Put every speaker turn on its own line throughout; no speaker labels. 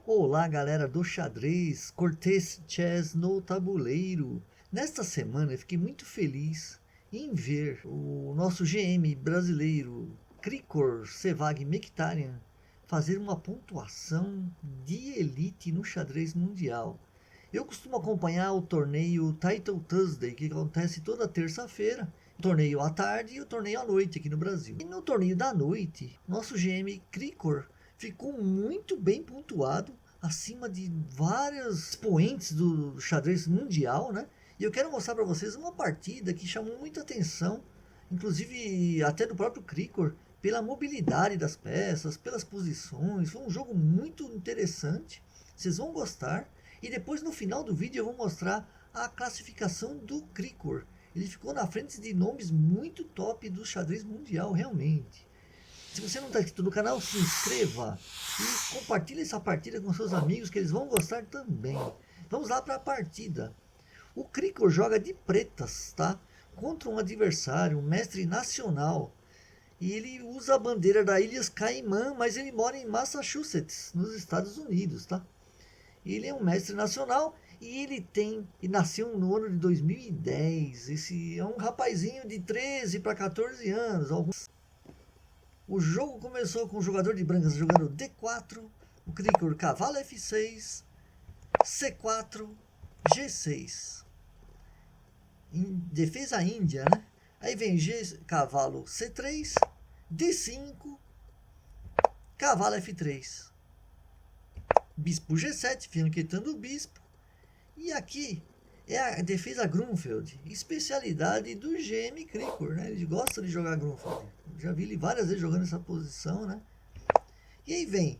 Olá, galera do xadrez, Cortez Chess no tabuleiro. Nesta semana eu fiquei muito feliz em ver o nosso GM brasileiro, Krikor Sevag Mkhitaryan, fazer uma pontuação de elite no xadrez mundial. Eu costumo acompanhar o torneio Title Tuesday, que acontece toda terça-feira, o torneio à tarde e o torneio à noite aqui no Brasil. E no torneio da noite, nosso GM Krikor ficou muito bem pontuado, acima de vários expoentes do xadrez mundial, né? E eu quero mostrar para vocês uma partida que chamou muita atenção, inclusive até do próprio Krikor, pela mobilidade das peças, pelas posições. Foi um jogo muito interessante, vocês vão gostar. E depois no final do vídeo eu vou mostrar a classificação do Krikor. Ele ficou na frente de nomes muito top do xadrez mundial, realmente. Se você não está inscrito no canal, se inscreva e compartilhe essa partida com seus amigos, que eles vão gostar também. Vamos lá para a partida. O Krikor joga de pretas, tá? Contra um adversário, um mestre nacional. E ele usa a bandeira da Ilhas Caimã, mas ele mora em Massachusetts, nos Estados Unidos, tá? Ele é um mestre nacional e ele nasceu no ano de 2010. Esse é um rapazinho de 13 para 14 anos. O jogo começou com o jogador de brancas jogando D4, o Krikor cavalo F6, C4, G6. Em defesa índia, né? Aí vem cavalo C3, D5, cavalo F3. Bispo G7, fianquetando o bispo. E aqui é a defesa Grunfeld, especialidade do GM Krikor, né? Ele gosta de jogar Grunfeld. Já vi ele várias vezes jogando essa posição, né? E aí vem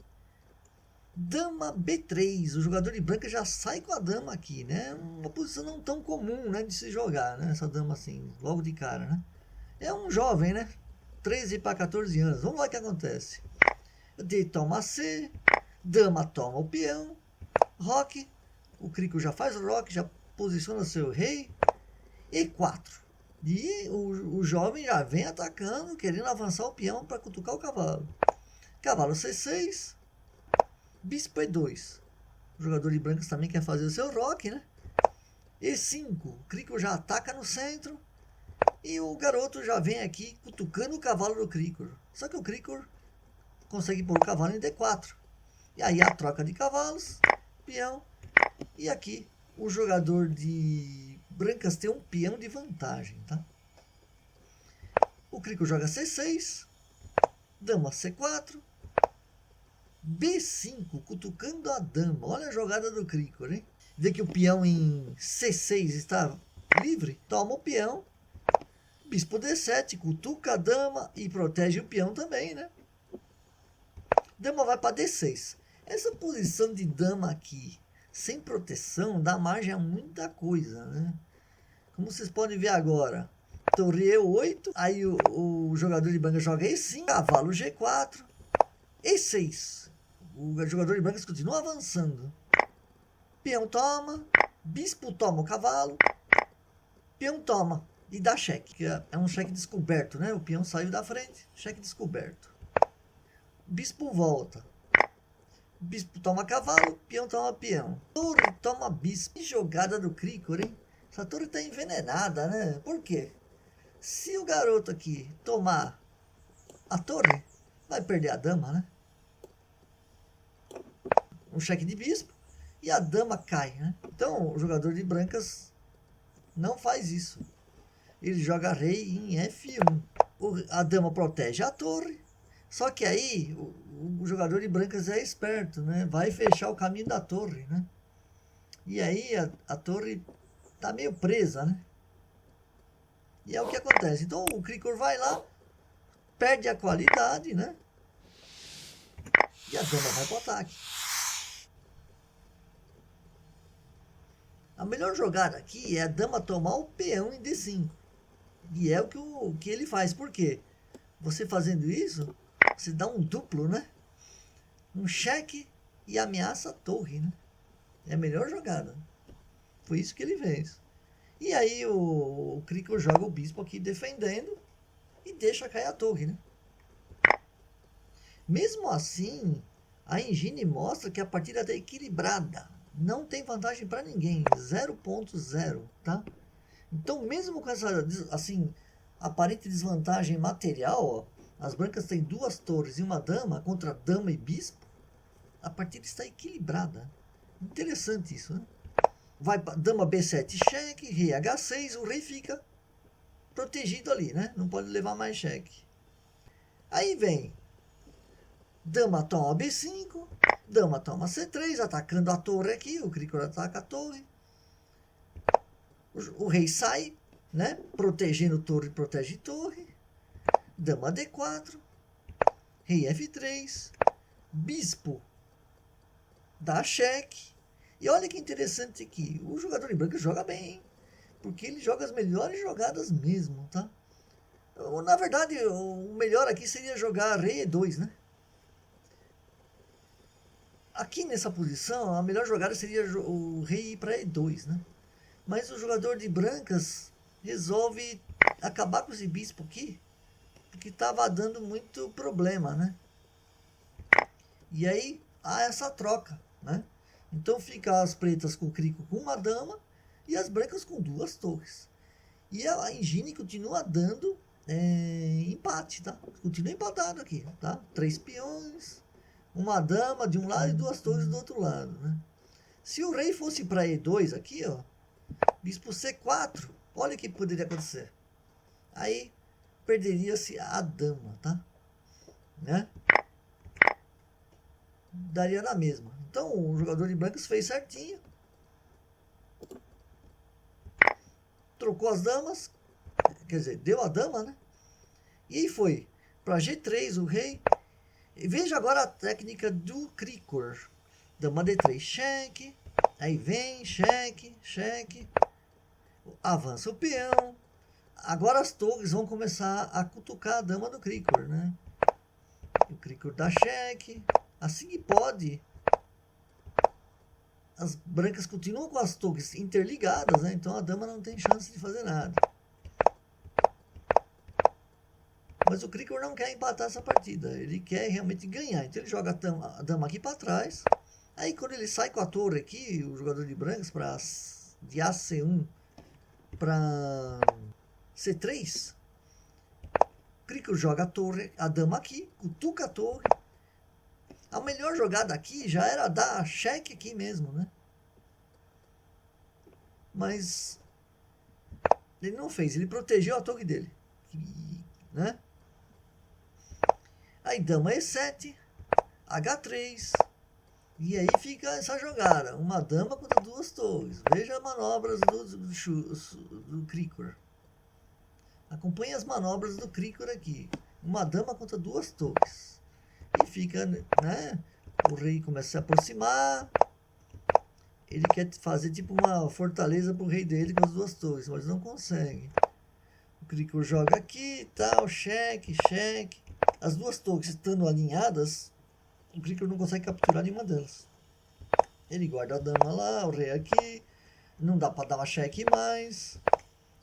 dama B3. O jogador de branca já sai com a dama aqui, né? Uma posição não tão comum, né, de se jogar, né? Essa dama assim, logo de cara, né? É um jovem, né? 13 para 14 anos. Vamos lá o que acontece. D toma C, dama toma o peão, roque. O Krikor já faz o roque, já posiciona seu rei. E4. E o jovem já vem atacando, querendo avançar o peão para cutucar o cavalo. Cavalo C6, bispo E2. O jogador de brancas também quer fazer o seu roque, né? E5, o Krikor já ataca no centro. E o garoto já vem aqui cutucando o cavalo do Krikor. Só que o Krikor consegue pôr o cavalo em D4. E aí a troca de cavalos, peão. E aqui o jogador de brancas tem um peão de vantagem, tá? O Krikor joga C6, dama C4, B5, cutucando a dama. Olha a jogada do Krikor, hein? Vê que o peão em C6 está livre, toma o peão, bispo D7, cutuca a dama e protege o peão também, né? Dama vai para D6. Essa posição de dama aqui, sem proteção, dá margem a muita coisa, né? Como vocês podem ver agora, torre E8, aí o jogador de brancas joga E5, cavalo G4, E6. O jogador de brancas continua avançando. Peão toma, bispo toma o cavalo, peão toma e dá cheque, que é um cheque descoberto, né? O peão saiu da frente, cheque descoberto. Bispo volta. Bispo toma cavalo, peão toma peão. Torre toma bispo. Que jogada do Krikor, hein? Essa torre está envenenada, né? Por quê? Se o garoto aqui tomar a torre, vai perder a dama, né? Um cheque de bispo e a dama cai, né? Então, o jogador de brancas não faz isso. Ele joga rei em F1. A dama protege a torre. Só que aí, o jogador de brancas é esperto, né? Vai fechar o caminho da torre, né? E aí, a torre tá meio presa, né? E é o que acontece. Então o Krikor vai lá, perde a qualidade, né? E a dama vai pro ataque. A melhor jogada aqui é a dama tomar o peão em D5. E é o que ele faz. Por quê? Você fazendo isso, você dá um duplo, né? Um cheque e ameaça a torre, né? É a melhor jogada. Foi isso que ele fez. E aí o Krikor joga o bispo aqui defendendo e deixa cair a torre, né? Mesmo assim, A engine mostra que a partida está equilibrada. Não tem vantagem para ninguém. 0.0, tá? Então, mesmo com essa, assim, aparente desvantagem material, ó, as brancas têm 2 torres e uma dama contra dama e bispo, a partida está equilibrada. Interessante isso, né? Vai dama B7 cheque, rei H6, o rei fica protegido ali, né? Não pode levar mais cheque. Aí vem dama toma B5, dama toma C3, atacando a torre aqui, o Krikor ataca a torre. O rei sai, né? Protegendo torre, protege torre. Dama D4, rei F3, bispo dá cheque. E olha que interessante aqui, o jogador em branco joga bem, hein? Porque ele joga as melhores jogadas mesmo, tá? Na verdade, o melhor aqui seria jogar rei E2, né? Aqui nessa posição, a melhor jogada seria o rei ir para E2, né? Mas o jogador de brancas resolve acabar com esse bispo aqui, porque estava dando muito problema, né? E aí há essa troca, né? Então fica as pretas com o Krikor com uma dama e as brancas com 2 torres. E a engine continua dando empate, tá? Continua empatado aqui, tá? 3 peões, uma dama de um lado e 2 torres do outro lado, né? Se o rei fosse para E2 aqui, ó, bispo C4, olha o que poderia acontecer. Aí perderia-se a dama, tá? Né? Daria na mesma. Então o jogador de brancos fez certinho. Trocou as damas, quer dizer, deu a dama, né? E aí foi para G3 o rei. E veja agora a técnica do Krikor. Dama D3, cheque. Aí vem, cheque, cheque. Avança o peão. Agora as torres vão começar a cutucar a dama do Krikor, né? O Krikor dá cheque. Assim que pode, as brancas continuam com as torres interligadas, né? Então a dama não tem chance de fazer nada. Mas o Krikor não quer empatar essa partida, ele quer realmente ganhar. Então ele joga a dama aqui para trás. Aí quando ele sai com a torre aqui, o jogador de brancos, de AC1 para C3, o Krikor joga a torre, a dama aqui, cutuca a torre. A melhor jogada aqui já era dar cheque aqui mesmo, né? Mas ele não fez, ele protegeu a torre dele, né? Aí dama E7, H3, e aí fica essa jogada, uma dama contra 2 torres. Veja as manobras do Krikor. Acompanhe as manobras do Krikor aqui. Uma dama contra 2 torres. E fica, né? O rei começa a se aproximar. Ele quer fazer tipo uma fortaleza pro rei dele com as 2 torres, mas não consegue. O Krikor joga aqui, tal, cheque, cheque. As 2 torres estando alinhadas, o Krikor não consegue capturar nenhuma delas. Ele guarda a dama lá, o rei aqui. Não dá para dar uma cheque mais.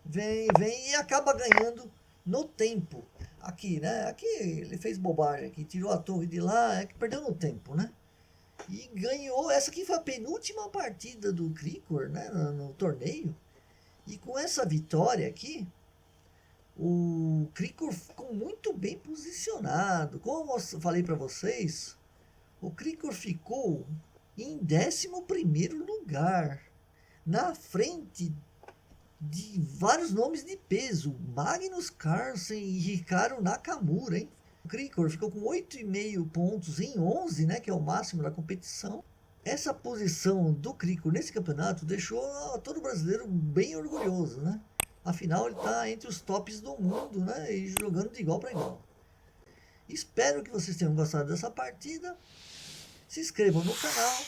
Vem e acaba ganhando no tempo. Aqui, né? Aqui ele fez bobagem aqui, tirou a torre de lá, é que perdeu no tempo, né? E ganhou. Essa aqui foi a penúltima partida do Krikor, né? No torneio. E com essa vitória aqui, o Krikor ficou muito bem posicionado. Como eu falei para vocês, o Krikor ficou em 11º lugar, na frente de vários nomes de peso, Magnus Carlsen e Hikaru Nakamura, hein? O Krikor ficou com 8,5 pontos em 11, né, que é o máximo da competição. Essa posição do Krikor nesse campeonato deixou todo brasileiro bem orgulhoso, né? Afinal, ele está entre os tops do mundo, né, e jogando de igual para igual. Espero que vocês tenham gostado dessa partida. Se inscrevam no canal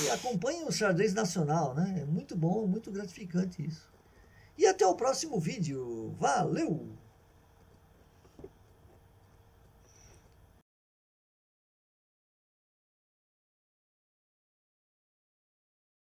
e acompanhem o xadrez nacional, né? É muito bom, muito gratificante isso. E até o próximo vídeo. Valeu!